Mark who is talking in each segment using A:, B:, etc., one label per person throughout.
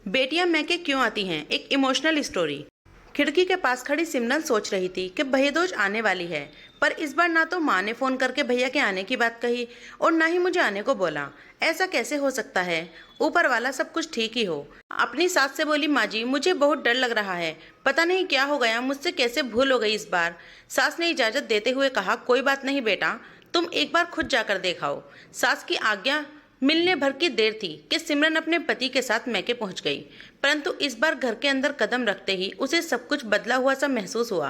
A: बेटियां मैके क्यों आती हैं, एक इमोशनल स्टोरी। खिड़की के पास खड़ी सिमरन सोच रही थी कि भैयादूज आने वाली है, पर इस बार ना तो माँ ने फोन करके भैया के आने की बात कही और ना ही मुझे आने को बोला। ऐसा कैसे हो सकता है? ऊपर वाला सब कुछ ठीक ही हो। अपनी सास से बोली, माँ जी मुझे बहुत डर लग रहा है, पता नहीं क्या हो गया, मुझसे कैसे भूल हो गई इस बार। सास ने इजाजत देते हुए कहा, कोई बात नहीं बेटा, तुम एक बार खुद जाकर देखाओ। सास की आज्ञा मिलने भर की देर थी कि सिमरन अपने पति के साथ मैके पहुंच गई, परंतु इस बार घर के अंदर कदम रखते ही उसे सब कुछ बदला हुआ सा महसूस हुआ।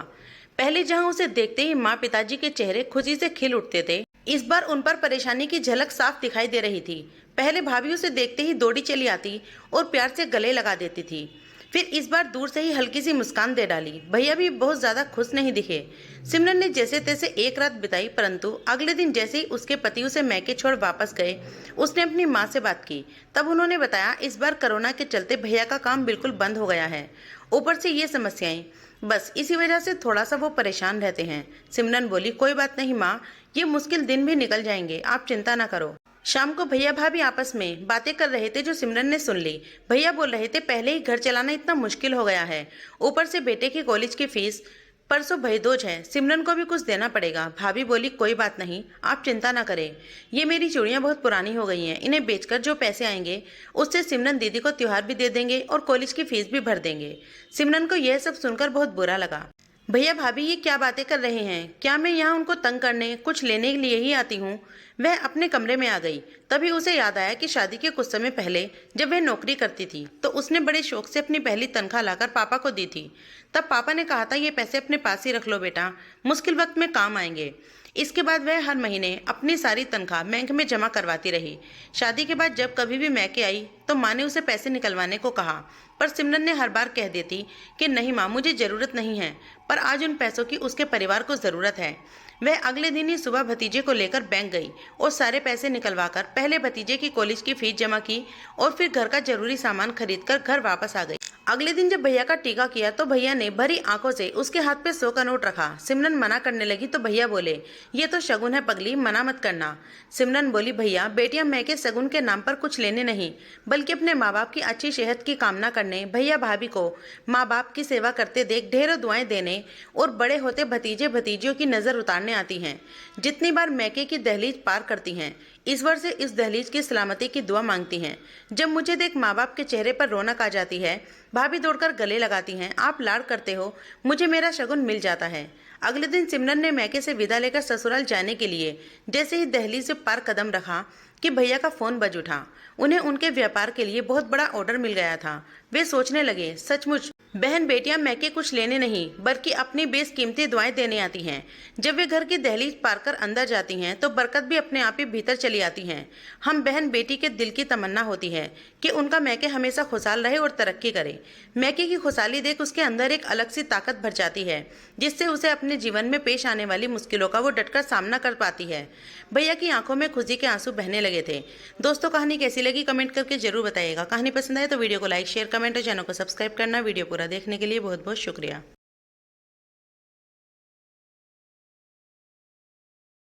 A: पहले जहां उसे देखते ही माँ पिताजी के चेहरे खुशी से खिल उठते थे, इस बार उन पर परेशानी की झलक साफ दिखाई दे रही थी। पहले भाभी उसे देखते ही दौड़ी चली आती और प्यार से गले लगा देती थी, फिर इस बार दूर से ही हल्की सी मुस्कान दे डाली। भैया भी बहुत ज्यादा खुश नहीं दिखे। सिमरन ने जैसे तैसे एक रात बिताई, परंतु अगले दिन जैसे ही उसके पति उसे मैके छोड़ वापस गए, उसने अपनी माँ से बात की। तब उन्होंने बताया, इस बार कोरोना के चलते भैया का काम बिल्कुल बंद हो गया है, ऊपर से ये समस्याएं, बस इसी वजह से थोड़ा सा वो परेशान रहते हैं। सिमरन बोली, कोई बात नहीं माँ, ये मुश्किल दिन भी निकल जाएंगे, आप चिंता ना करो। शाम को भैया भाभी आपस में बातें कर रहे थे जो सिमरन ने सुन ली। भैया बोल रहे थे, पहले ही घर चलाना इतना मुश्किल हो गया है, ऊपर से बेटे की कॉलेज की फीस, परसों भैदोज है, सिमरन को भी कुछ देना पड़ेगा। भाभी बोली, कोई बात नहीं, आप चिंता ना करें, ये मेरी चूड़ियां बहुत पुरानी हो गई हैं, इन्हें बेचकर जो पैसे आएंगे उससे सिमरन दीदी को त्योहार भी दे देंगे और कॉलेज की फीस भी भर देंगे। सिमरन को यह सब सुनकर बहुत बुरा लगा। भैया भाभी ये क्या बातें कर रहे हैं, क्या मैं यहाँ उनको तंग करने कुछ लेने के लिए ही आती हूँ? वह अपने कमरे में आ गई। तभी उसे याद आया कि शादी के कुछ समय पहले जब वह नौकरी करती थी तो उसने बड़े शौक से अपनी पहली तनख्वाह लाकर पापा को दी थी। तब पापा ने कहा था, ये पैसे अपने पास ही रख लो बेटा, मुश्किल वक्त में काम आएंगे। इसके बाद वह हर महीने अपनी सारी तनख्वाह बैंक में जमा करवाती रही। शादी के बाद जब कभी भी मैके आई तो माँ ने उसे पैसे निकलवाने को कहा, पर सिमरन ने हर बार कह देती कि नहीं माँ, मुझे ज़रूरत नहीं है। पर आज उन पैसों की उसके परिवार को ज़रूरत है। वह अगले दिन ही सुबह भतीजे को लेकर बैंक गई और सारे पैसे निकलवाकर पहले भतीजे की कॉलेज की फीस जमा की और फिर घर का जरूरी सामान खरीदकर घर वापस आ गई। अगले दिन जब भैया का टीका किया तो भैया ने भरी आंखों से उसके हाथ पे 100 का नोट रखा। सिमरन मना करने लगी तो भैया बोले, ये तो शगुन है पगली, मना मत करना। सिमरन बोली, भैया बेटियां मैके शगुन के नाम पर कुछ लेने नहीं, बल्कि अपने माँ बाप की अच्छी सेहत की कामना करने, भैया भाभी को माँ बाप की सेवा करते देख ढेरों दुआएं देने और बड़े होते भतीजे भतीजियों की नजर उतारने आती हैं। जितनी बार मैके की दहलीज पार करती हैं, ईश्वर से इस दहलीज की सलामती की दुआ मांगती हैं। जब मुझे देख माँ बाप के चेहरे पर रौनक आ जाती है, भाभी दौड़कर गले लगाती हैं, आप लाड करते हो, मुझे मेरा शगुन मिल जाता है। अगले दिन सिमरन ने मैके से विदा लेकर ससुराल जाने के लिए जैसे ही दहलीज से पार कदम रखा कि भैया का फोन बज उठा। उन्हें उनके व्यापार के लिए बहुत बड़ा ऑर्डर मिल गया था। वे सोचने लगे, सचमुच बहन बेटियां मैके कुछ लेने नहीं बल्कि अपनी बेशकीमती दुआएं देने आती हैं। जब वे घर की दहलीज पार कर अंदर जाती हैं तो बरकत भी अपने आप ही भीतर चली आती हैं। हम बहन बेटी के दिल की तमन्ना होती है कि उनका मैके हमेशा खुशहाल रहे और तरक्की करे। मैके की खुशहाली देख उसके अंदर एक अलग सी ताकत भर जाती है, जिससे उसे अपने जीवन में पेश आने वाली मुश्किलों का वो डटकर सामना कर पाती है। भैया की आंखों में खुशी के आंसू बहने लगे थे। दोस्तों, कहानी कैसी लगी कमेंट करके जरूर बताइएगा। कहानी पसंद आए तो वीडियो को लाइक शेयर कमेंट और चैनल को सब्सक्राइब करना। वीडियो पूरा देखने के लिए बहुत बहुत शुक्रिया।